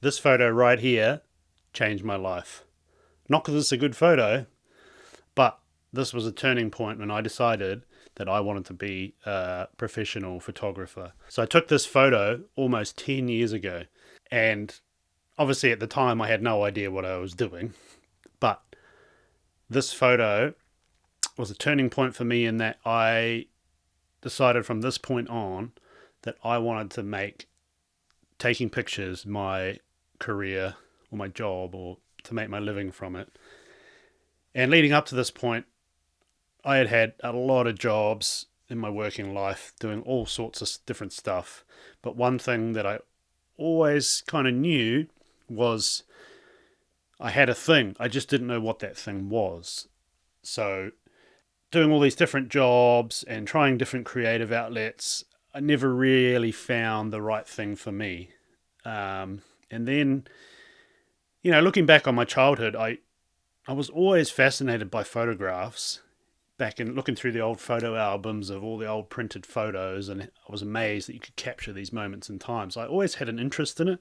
This photo right here changed my life. Not because it's a good photo, but this was a turning point when I decided that I wanted to be a professional photographer. So I took this photo almost 10 years ago, and obviously at the time I had no idea what I was doing, but this photo was a turning point for me in that I decided from this point on that I wanted to make taking pictures my career or my job, or to make my living from it. And leading up to this point, I had had a lot of jobs in my working life doing all sorts of different stuff. But one thing that I always kind of knew was I had a thing. I just didn't know what that thing was. So doing all these different jobs and trying different creative outlets, I never really found the right thing for me. And then, looking back on my childhood, I was always fascinated by photographs. Back in looking through the old photo albums of all the old printed photos, and I was amazed that you could capture these moments in time. So I always had an interest in it.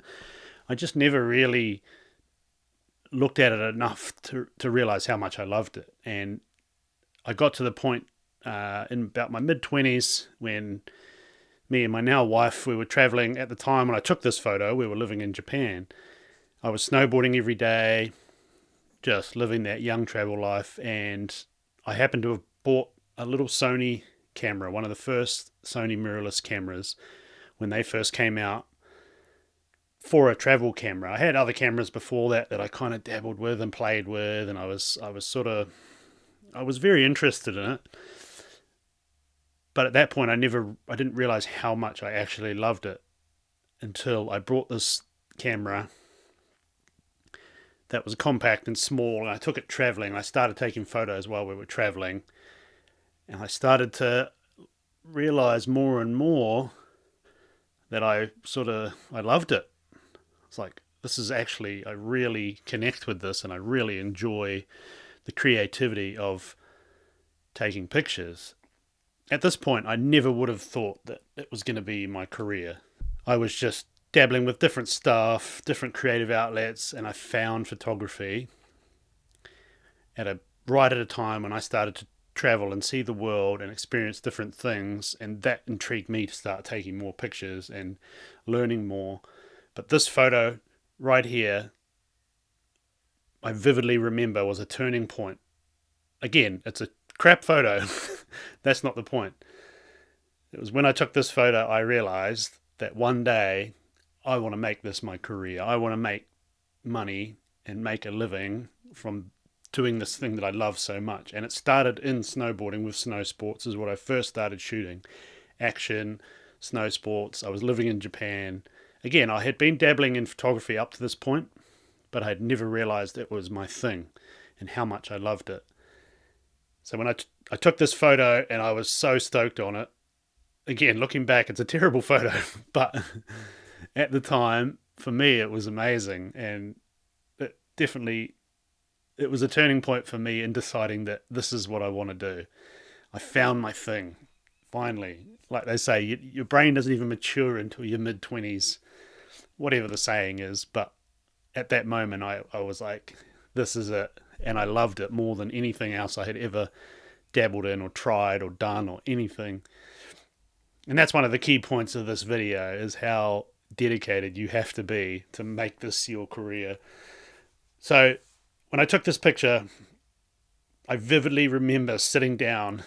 I just never really looked at it enough to realize how much I loved it. And I got to the point in about my mid-20s when me and my now wife, we were traveling at the time when I took this photo. We were living in Japan. I was snowboarding every day, just living that young travel life, and I happened to have bought a little Sony camera, one of the first Sony mirrorless cameras when they first came out, for a travel camera. I had other cameras before that I kind of dabbled with and played with, and I was very interested in it. But at that point, I didn't realize how much I actually loved it until I brought this camera that was compact and small, and I took it traveling. I started taking photos while we were traveling, and I started to realize more and more that I loved it. It's like, this is actually, I really connect with this, and I really enjoy the creativity of taking pictures. At this point, I never would have thought that it was going to be my career. I was just dabbling with different stuff, different creative outlets, and I found photography right at a time when I started to travel and see the world and experience different things, and that intrigued me to start taking more pictures and learning more. But this photo right here, I vividly remember, was a turning point. Again, it's a crap photo. That's not the point. It was when I took this photo I realized that one day I want to make this my career. I want to make money and make a living from doing this thing that I love so much. And it started in snowboarding with snow sports, is what I first started shooting. Action, snow sports. I was living in Japan. Again, I had been dabbling in photography up to this point, but I had never realized it was my thing and how much I loved it. So when I took this photo and I was so stoked on it, again, looking back, it's a terrible photo, but at the time, for me, it was amazing. And it was a turning point for me in deciding that this is what I want to do. I found my thing, finally. Like they say, your brain doesn't even mature until your mid-20s, whatever the saying is. But at that moment, I was like, this is it. And I loved it more than anything else I had ever dabbled in or tried or done or anything. And that's one of the key points of this video, is how dedicated you have to be to make this your career. So when I took this picture, I vividly remember sitting down,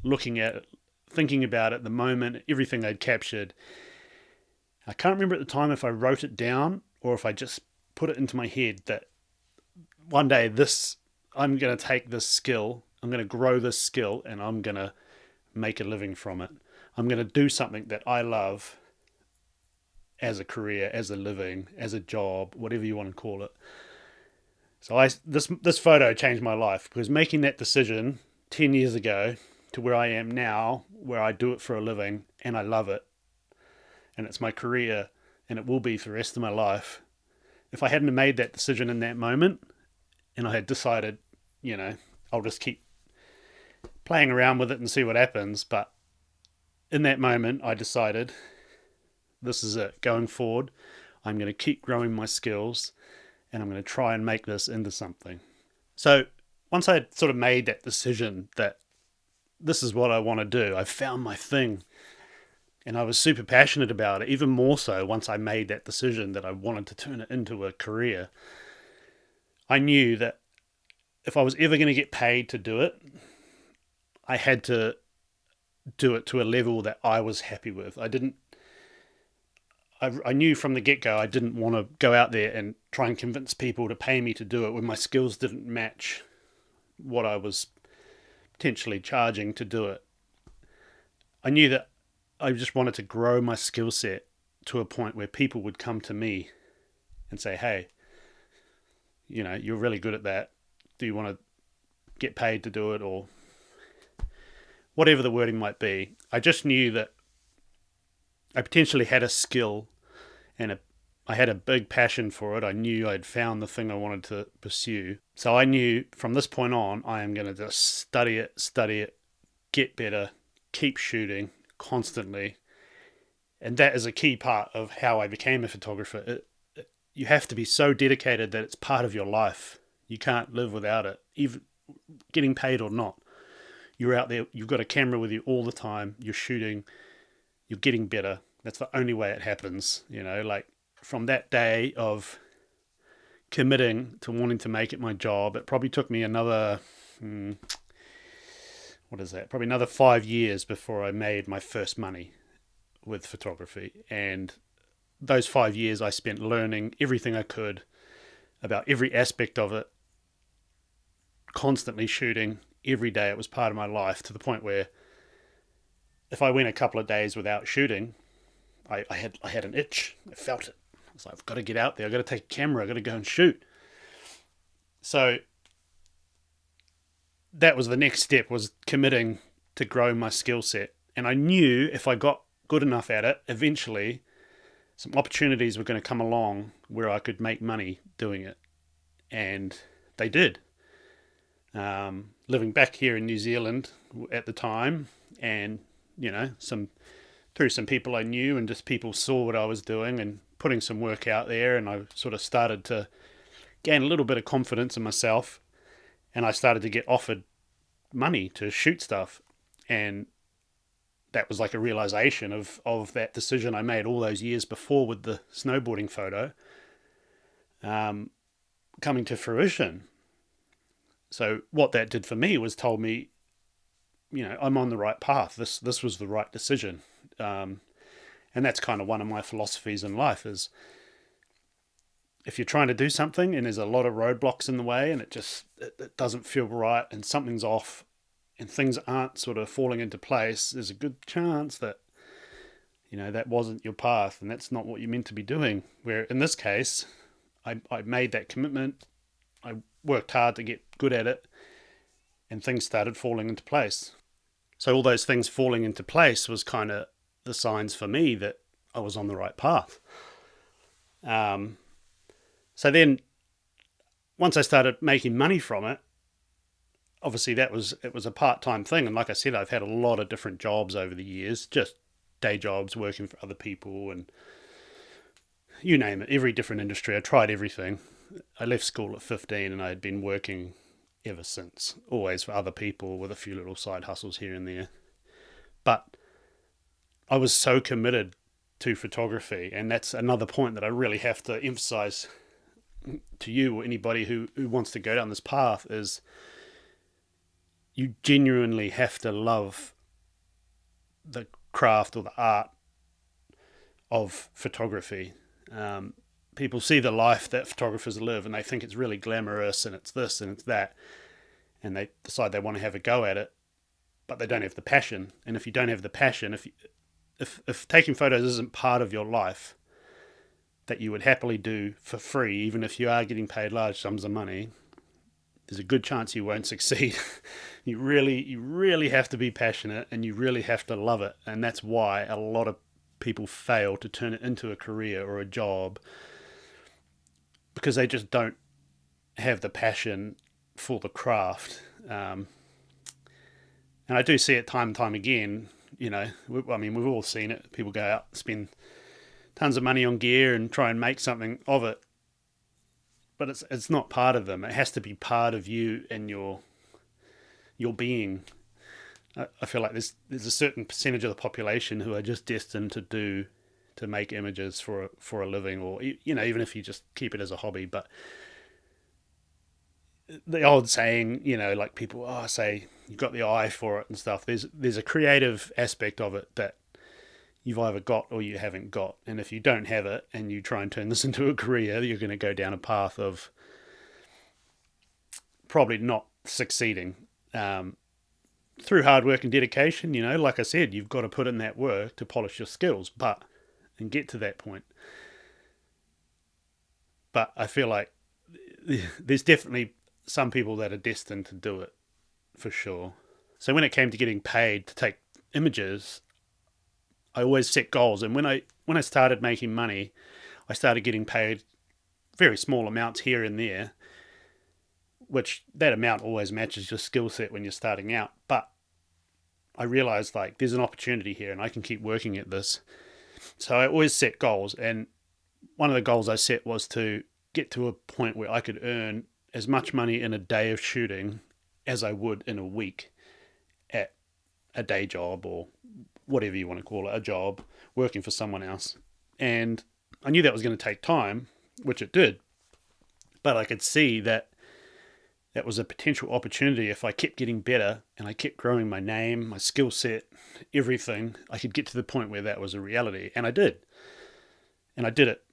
looking at it, thinking about it, the moment, everything I'd captured. I can't remember at the time if I wrote it down or if I just put it into my head that one day I'm going to take this skill, I'm going to grow this skill, and I'm going to make a living from it. I'm going to do something that I love as a career, as a living, as a job, whatever you want to call it. So this photo changed my life, because making that decision 10 years ago to where I am now, where I do it for a living and I love it, and it's my career, and it will be for the rest of my life. If I hadn't made that decision in that moment, and I had decided, I'll just keep playing around with it and see what happens. But in that moment, I decided, this is it. Going forward, I'm going to keep growing my skills, and I'm going to try and make this into something. So once I had sort of made that decision that this is what I want to do, I found my thing, and I was super passionate about it, even more so once I made that decision that I wanted to turn it into a career. I knew that if I was ever going to get paid to do it, I had to do it to a level that I was happy with. I knew from the get-go I didn't want to go out there and try and convince people to pay me to do it when my skills didn't match what I was potentially charging to do it. I knew that I just wanted to grow my skill set to a point where people would come to me and say, hey, you're really good at that. Do you want to get paid to do it? Or whatever the wording might be. I just knew that I potentially had a skill and I had a big passion for it. I knew I'd found the thing I wanted to pursue. So I knew from this point on, I am going to just study it, get better, keep shooting constantly. And that is a key part of how I became a photographer. You have to be so dedicated that it's part of your life. You can't live without it, even getting paid or not. You're out there, you've got a camera with you all the time, you're shooting, you're getting better. That's the only way it happens. Like from that day of committing to wanting to make it my job, it probably took me another, probably another 5 years before I made my first money with photography. And those 5 years I spent learning everything I could about every aspect of it, constantly shooting every day. It was part of my life, to the point where if I went a couple of days without shooting, I had an itch. I felt it. I was like, I've got to get out there. I've got to take a camera. I've got to go and shoot. So that was the next step, was committing to grow my skill set. And I knew if I got good enough at it, eventually some opportunities were going to come along where I could make money doing it. And they did. Living back here in New Zealand at the time, and through some people I knew, and just people saw what I was doing and putting some work out there, and I sort of started to gain a little bit of confidence in myself, and I started to get offered money to shoot stuff. And that was like a realization of that decision I made all those years before with the snowboarding photo coming to fruition. So what that did for me was told me, I'm on the right path. This was the right decision. And that's kind of one of my philosophies in life, is if you're trying to do something and there's a lot of roadblocks in the way and it doesn't feel right and something's off and things aren't sort of falling into place, there's a good chance that, that wasn't your path and that's not what you're meant to be doing. Where in this case, I made that commitment. I worked hard to get good at it, and things started falling into place. So all those things falling into place was kind of the signs for me that I was on the right path. So then once I started making money from it, obviously it was a part-time thing. And like I said, I've had a lot of different jobs over the years, just day jobs, working for other people, and you name it, every different industry. I tried everything. I left school at 15 and I had been working ever since, always for other people with a few little side hustles here and there. But I was so committed to photography, and that's another point that I really have to emphasize to you or anybody who wants to go down this path, is you genuinely have to love the craft or the art of photography. People see the life that photographers live and they think it's really glamorous and it's this and it's that, and they decide they want to have a go at it, but they don't have the passion. And if you don't have the passion, if taking photos isn't part of your life that you would happily do for free, even if you are getting paid large sums of money, there's a good chance you won't succeed. You really have to be passionate, and you really have to love it. And that's why a lot of people fail to turn it into a career or a job, because they just don't have the passion for the craft. And I do see it time and time again. We've all seen it. People go out, spend tons of money on gear and try and make something of it. But it's not part of them. It has to be part of you and your being. I feel like there's a certain percentage of the population who are just destined to make images for a living, or even if you just keep it as a hobby. But the old saying, like people say you've got the eye for it and stuff. There's a creative aspect of it that you've either got or you haven't got. And if you don't have it and you try and turn this into a career, you're going to go down a path of probably not succeeding. Through hard work and dedication, like I said, you've got to put in that work to polish your skills, and get to that point. But I feel like there's definitely some people that are destined to do it, for sure. So when it came to getting paid to take images, I always set goals. And when I started making money, I started getting paid very small amounts here and there, which that amount always matches your skill set when you're starting out. But I realized there's an opportunity here and I can keep working at this. So I always set goals. And one of the goals I set was to get to a point where I could earn as much money in a day of shooting as I would in a week at a day job, or whatever you want to call it, a job, working for someone else. And I knew that was going to take time, which it did. But I could see that was a potential opportunity. If I kept getting better and I kept growing my name, my skill set, everything, I could get to the point where that was a reality. And I did. And I did it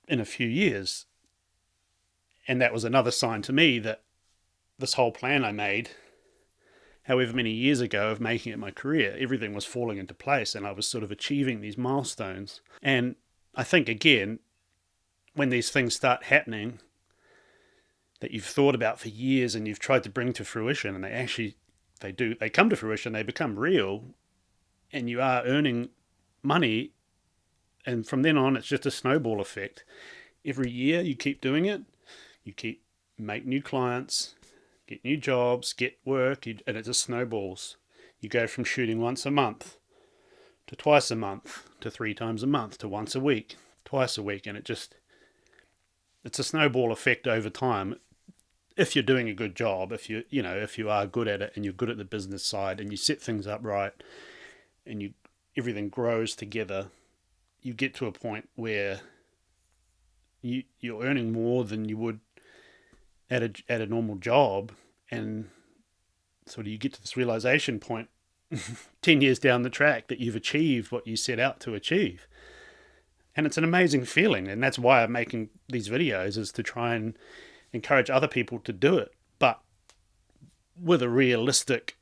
in a few years. And that was another sign to me that this whole plan I made, however many years ago, of making it my career, everything was falling into place and I was sort of achieving these milestones. And I think, again, when these things start happening that you've thought about for years and you've tried to bring to fruition, and they come to fruition, they become real, and you are earning money, and from then on it's just a snowball effect. Every year you keep doing it, you make new clients, get new jobs, get work, and it just snowballs. You go from shooting once a month to twice a month to 3 times a month to once a week, twice a week, and it's a snowball effect over time. If you're doing a good job, if you are good at it and you're good at the business side and you set things up right and everything grows together, you get to a point where you're earning more than you would at a normal job, and sort of you get to this realization point 10 years down the track that you've achieved what you set out to achieve. And it's an amazing feeling, and that's why I'm making these videos, is to try and encourage other people to do it, but with a realistic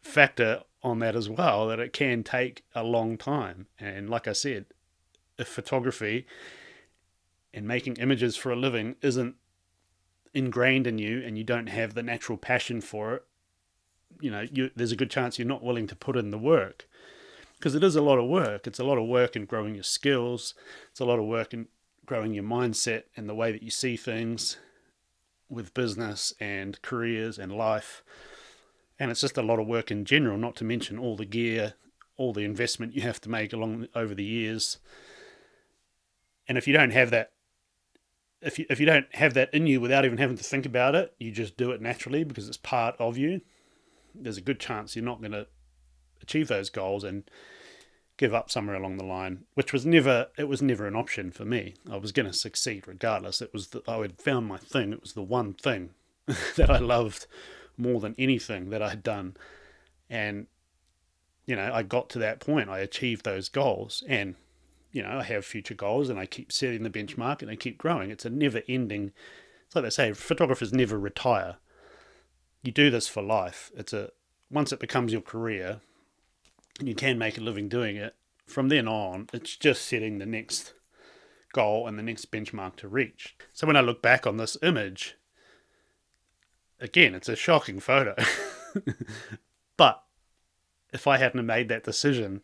factor on that as well, that it can take a long time. And like I said, if photography and making images for a living isn't ingrained in you and you don't have the natural passion for it, there's a good chance you're not willing to put in the work, because it is a lot of work. It's a lot of work in growing your skills. It's a lot of work in growing your mindset and the way that you see things with business and careers and life. And it's just a lot of work in general, not to mention all the gear, all the investment you have to make over the years. And if you don't have that, if you don't have that in you without even having to think about it, you just do it naturally because it's part of you, there's a good chance you're not going to achieve those goals and give up somewhere along the line, which was never an option for me. I was going to succeed regardless. I had found my thing. It was the one thing that I loved more than anything that I had done. And, I got to that point. I achieved those goals, and, I have future goals, and I keep setting the benchmark and I keep growing. It's a never ending, it's like they say, photographers never retire. You do this for life. Once it becomes your career, and you can make a living doing it, from then on, it's just setting the next goal and the next benchmark to reach. So when I look back on this image, again, it's a shocking photo. But if I hadn't made that decision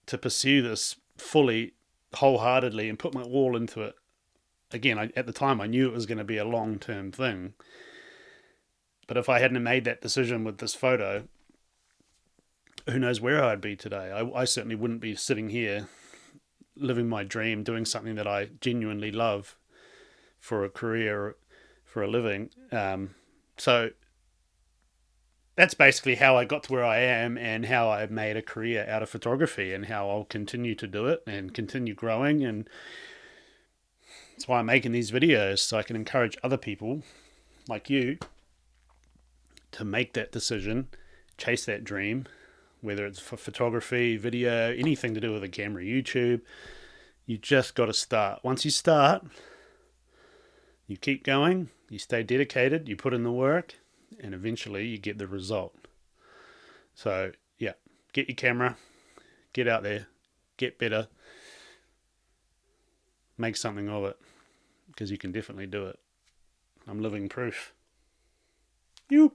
to pursue this fully, wholeheartedly, and put my all into it, again, at the time I knew it was going to be a long-term thing. But if I hadn't made that decision with this photo, who knows where I'd be today. I certainly wouldn't be sitting here living my dream, doing something that I genuinely love for a career, for a living. So that's basically how I got to where I am, and how I made a career out of photography, and how I'll continue to do it and continue growing. And that's why I'm making these videos, so I can encourage other people like you to make that decision, chase that dream, whether it's for photography, video, anything to do with a camera, YouTube. You just got to start. Once you start, you keep going, you stay dedicated, you put in the work, and eventually you get the result. So, yeah, get your camera, get out there, get better, make something of it, because you can definitely do it. I'm living proof. You.